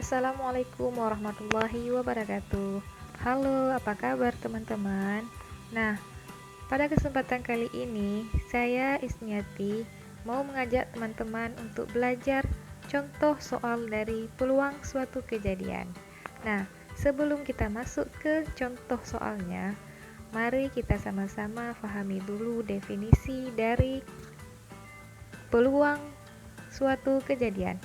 Assalamualaikum warahmatullahi wabarakatuh. Halo, apa kabar teman-teman? Nah, pada kesempatan kali ini, saya Isniati mau mengajak teman-teman untuk belajar contoh soal dari peluang suatu kejadian. Nah, sebelum kita masuk ke contoh soalnya, mari kita sama-sama pahami dulu definisi dari peluang suatu kejadian.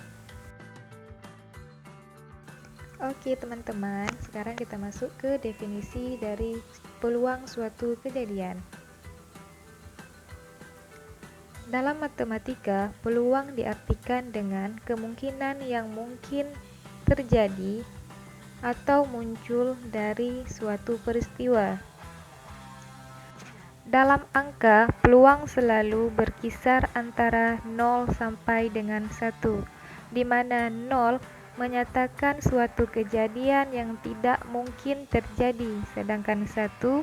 Oke teman-teman, sekarang kita masuk ke definisi dari peluang suatu kejadian. Dalam matematika, peluang diartikan dengan kemungkinan yang mungkin terjadi atau muncul dari suatu peristiwa. Dalam angka, peluang selalu berkisar antara 0 sampai dengan 1, di mana 0 menyatakan suatu kejadian yang tidak mungkin terjadi, sedangkan 1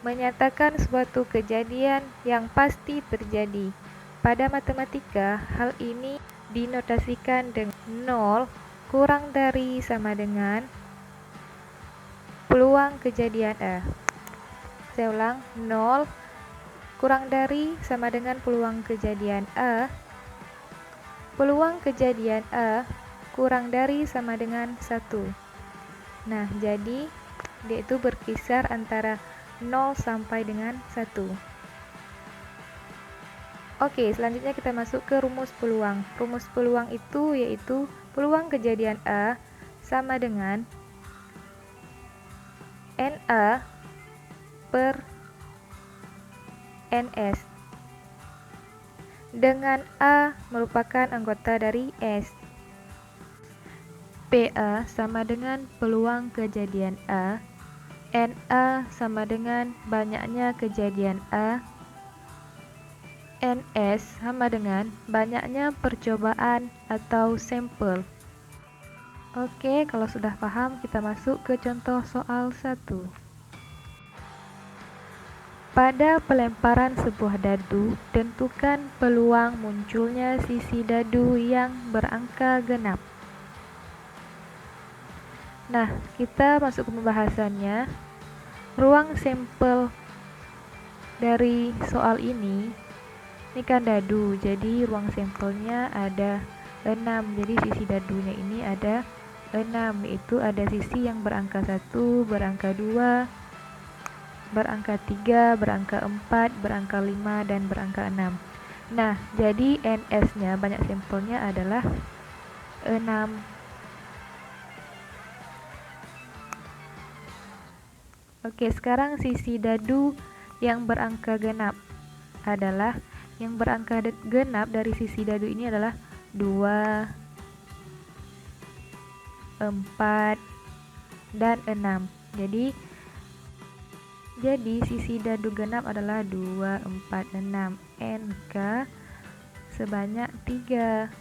menyatakan suatu kejadian yang pasti terjadi. Pada matematika, hal ini dinotasikan dengan 0 kurang dari sama dengan peluang kejadian A. Saya ulang, 0 kurang dari sama dengan peluang kejadian A. Peluang kejadian A kurang dari sama dengan 1. Nah, jadi dia itu berkisar antara 0 sampai dengan 1. Oke, selanjutnya kita masuk ke rumus peluang. Rumus peluang itu yaitu peluang kejadian A sama dengan NA per NS, dengan A merupakan anggota dari S. PA sama dengan peluang kejadian A, NA sama dengan banyaknya kejadian A, NS sama dengan banyaknya percobaan atau sampel. Oke, kalau sudah paham, kita masuk ke contoh soal 1. Pada pelemparan sebuah dadu, tentukan peluang munculnya sisi dadu yang berangka genap. Nah, kita masuk ke pembahasannya. Ruang sampel dari soal ini kan dadu, jadi ruang sampelnya ada 6, jadi sisi dadunya ini ada 6, yaitu ada sisi yang berangka 1, berangka 2, berangka 3, berangka 4, berangka 5, dan berangka 6. Nah, jadi NS-nya, banyak sampelnya adalah 6. Oke, sekarang sisi dadu yang berangka genap adalah, yang berangka genap dari sisi dadu ini adalah 2, 4, dan 6. Jadi sisi dadu genap adalah 2, 4, 6. NK sebanyak 3.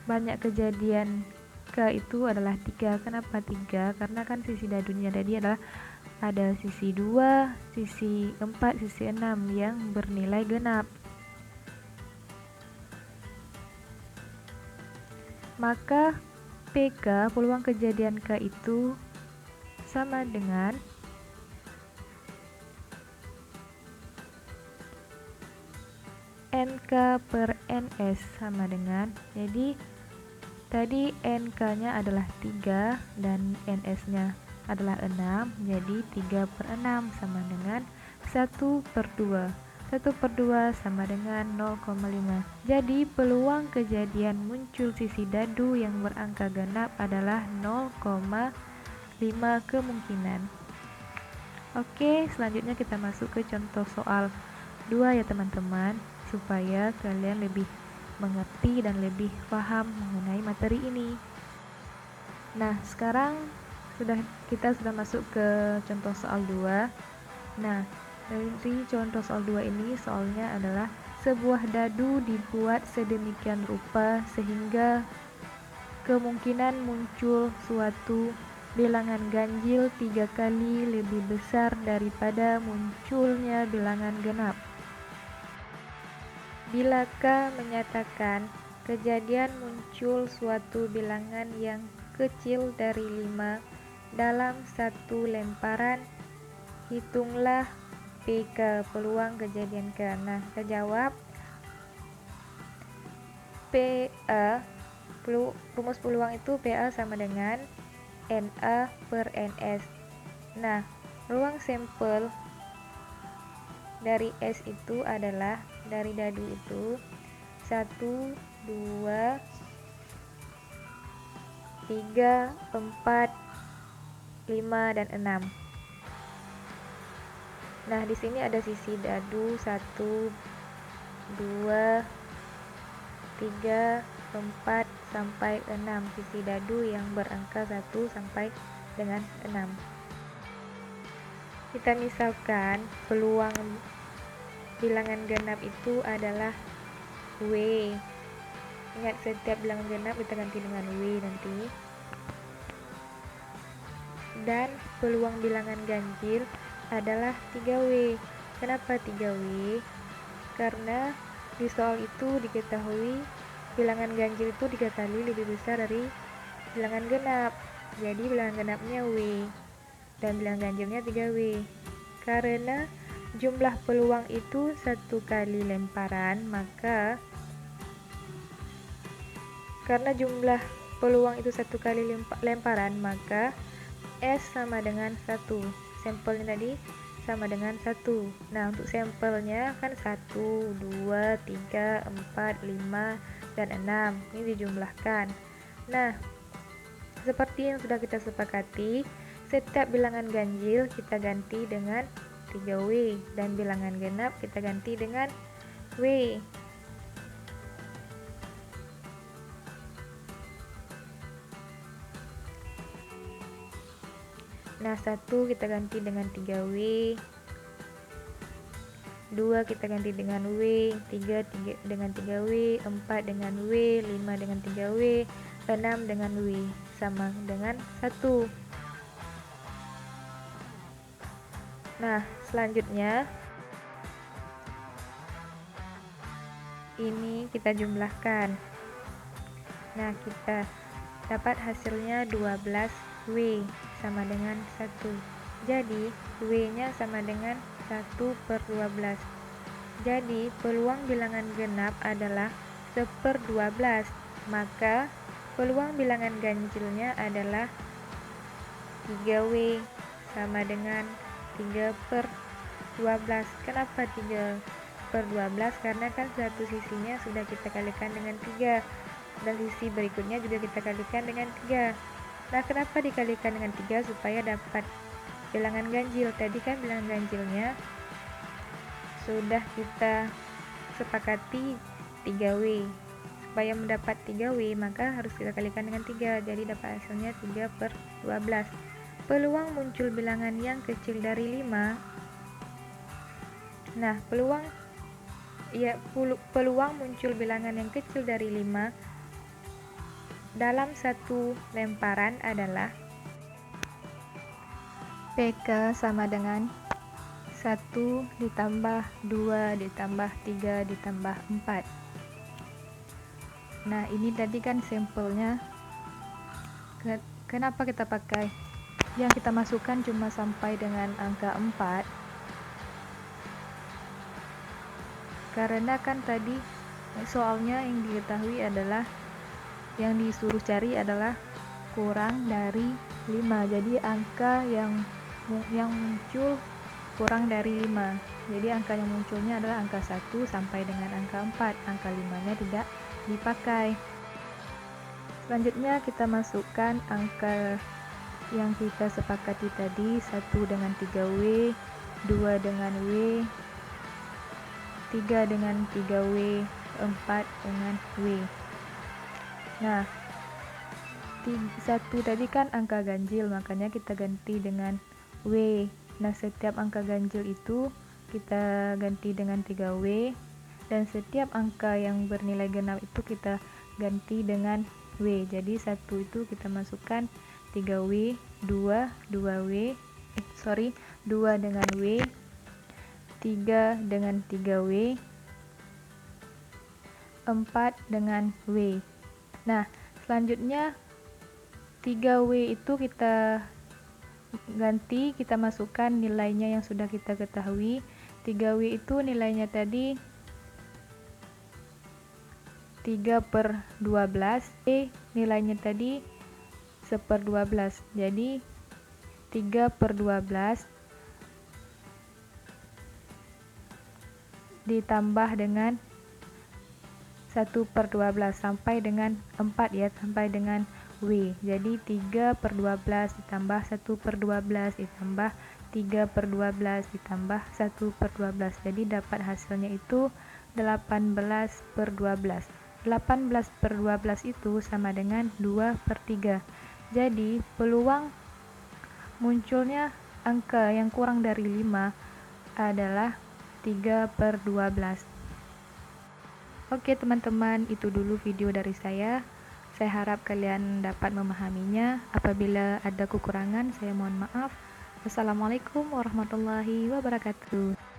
Banyak kejadian K itu adalah 3. Kenapa 3? Karena kan sisi dadunya tadi adalah ada sisi 2, sisi 4, sisi 6 yang bernilai genap. Maka PK, peluang kejadian K itu sama dengan NK per NS sama dengan, jadi tadi NK-nya adalah 3 dan NS-nya adalah 6, jadi 3 per 6 sama dengan 1 per 2. 1 per 2 sama dengan 0,5. Jadi peluang kejadian muncul sisi dadu yang berangka genap adalah 0,5 kemungkinan. Oke, selanjutnya kita masuk ke contoh soal 2 ya teman-teman, supaya kalian lebih mengerti dan lebih paham mengenai materi ini. Nah, sekarang kita sudah masuk ke contoh soal 2. Nah, dari contoh soal 2 ini, soalnya adalah sebuah dadu dibuat sedemikian rupa sehingga kemungkinan muncul suatu bilangan ganjil 3 kali lebih besar daripada munculnya bilangan genap. Bila K menyatakan kejadian muncul suatu bilangan yang kecil dari 5 dalam satu lemparan, hitunglah PK, peluang kejadian K. Nah, kita jawab PA, rumus peluang itu PA sama dengan NA per NS. Nah, ruang sampel dari S itu adalah, dari dadu itu 1, 2, 3, 4, 5, dan 6. Nah, di sini ada sisi dadu 1, 2, 3, 4, sampai 6. Sisi dadu yang berangka 1 sampai dengan 6. Kita misalkan peluang bilangan genap itu adalah W. Ingat, setiap bilangan genap kita ganti dengan W nanti. Dan peluang bilangan ganjil adalah 3W. Kenapa 3W? Karena di soal itu diketahui bilangan ganjil itu 3 kali lebih besar dari bilangan genap. Jadi bilangan genapnya W dan bilangan ganjilnya 3W. Karena jumlah peluang itu 1 kali lemparan, maka karena jumlah peluang itu 1 kali lemparan, maka S sama dengan 1. Sampelnya tadi sama dengan 1. Nah, untuk sampelnya kan 1, 2, 3, 4, 5, dan 6. Ini dijumlahkan. Nah, seperti yang sudah kita sepakati, setiap bilangan ganjil kita ganti dengan 3W, dan bilangan genap kita ganti dengan W. Nah, 1 kita ganti dengan 3W, 2 kita ganti dengan W, 3 dengan 3W, 4 dengan W, 5 dengan 3W, 6 dengan W, sama dengan 1. Nah, selanjutnya ini kita jumlahkan. Nah, kita dapat hasilnya 12W sama dengan 1. Jadi, W-nya sama dengan 1/12. Jadi, peluang bilangan genap /12. Maka, peluang bilangan ganjilnya adalah 3W sama dengan 3/12. Kenapa 3/12? Karena kan satu sisinya sudah kita kalikan dengan 3, dan sisi berikutnya juga kita kalikan dengan 3. Nah, kenapa dikalikan dengan 3? Supaya dapat bilangan ganjil. Tadi kan bilangan ganjilnya sudah kita sepakati 3W. Supaya mendapat 3W, maka harus kita kalikan dengan 3. Jadi dapat hasilnya 3/12. Peluang muncul bilangan yang kecil dari 5. Nah, peluang muncul bilangan yang kecil dari 5 dalam satu lemparan adalah PK sama dengan 1 ditambah 2 ditambah 3 ditambah 4. Nah, ini tadi kan sampelnya. Kenapa kita pakai yang kita masukkan cuma sampai dengan angka 4? Karena kan tadi soalnya yang diketahui adalah, yang disuruh cari adalah kurang dari 5. Jadi angka yang muncul kurang dari 5. Jadi angka yang munculnya adalah angka 1 sampai dengan angka 4. Angka 5-nya tidak dipakai. Selanjutnya kita masukkan angka yang kita sepakati tadi, 1 dengan 3W, 2 dengan W, 3 dengan 3W, 4 dengan W. Nah, 1 tadi kan angka ganjil, makanya kita ganti dengan W. Nah, setiap angka ganjil itu kita ganti dengan 3W, dan setiap angka yang bernilai genap itu kita ganti dengan W. Jadi 1 itu kita masukkan 3W, 2 dengan W, 3 dengan 3W, 4 dengan W. Nah, selanjutnya 3W itu kita ganti, kita masukkan nilainya yang sudah kita ketahui. 3W itu nilainya tadi 3/12, nilainya tadi 1/12. Jadi 3/12 ditambah dengan 1/12 sampai dengan 4 ya, sampai dengan W. Jadi 3/12 ditambah 1/12 ditambah 3/12 ditambah 1/12. Jadi dapat hasilnya itu 18/12. 18/12 itu sama dengan 2/3. Jadi peluang munculnya angka yang kurang dari 5 adalah 3/12. Oke teman-teman, itu dulu video dari saya. Saya harap kalian dapat memahaminya. Apabila ada kekurangan, saya mohon maaf. Wassalamualaikum warahmatullahi wabarakatuh.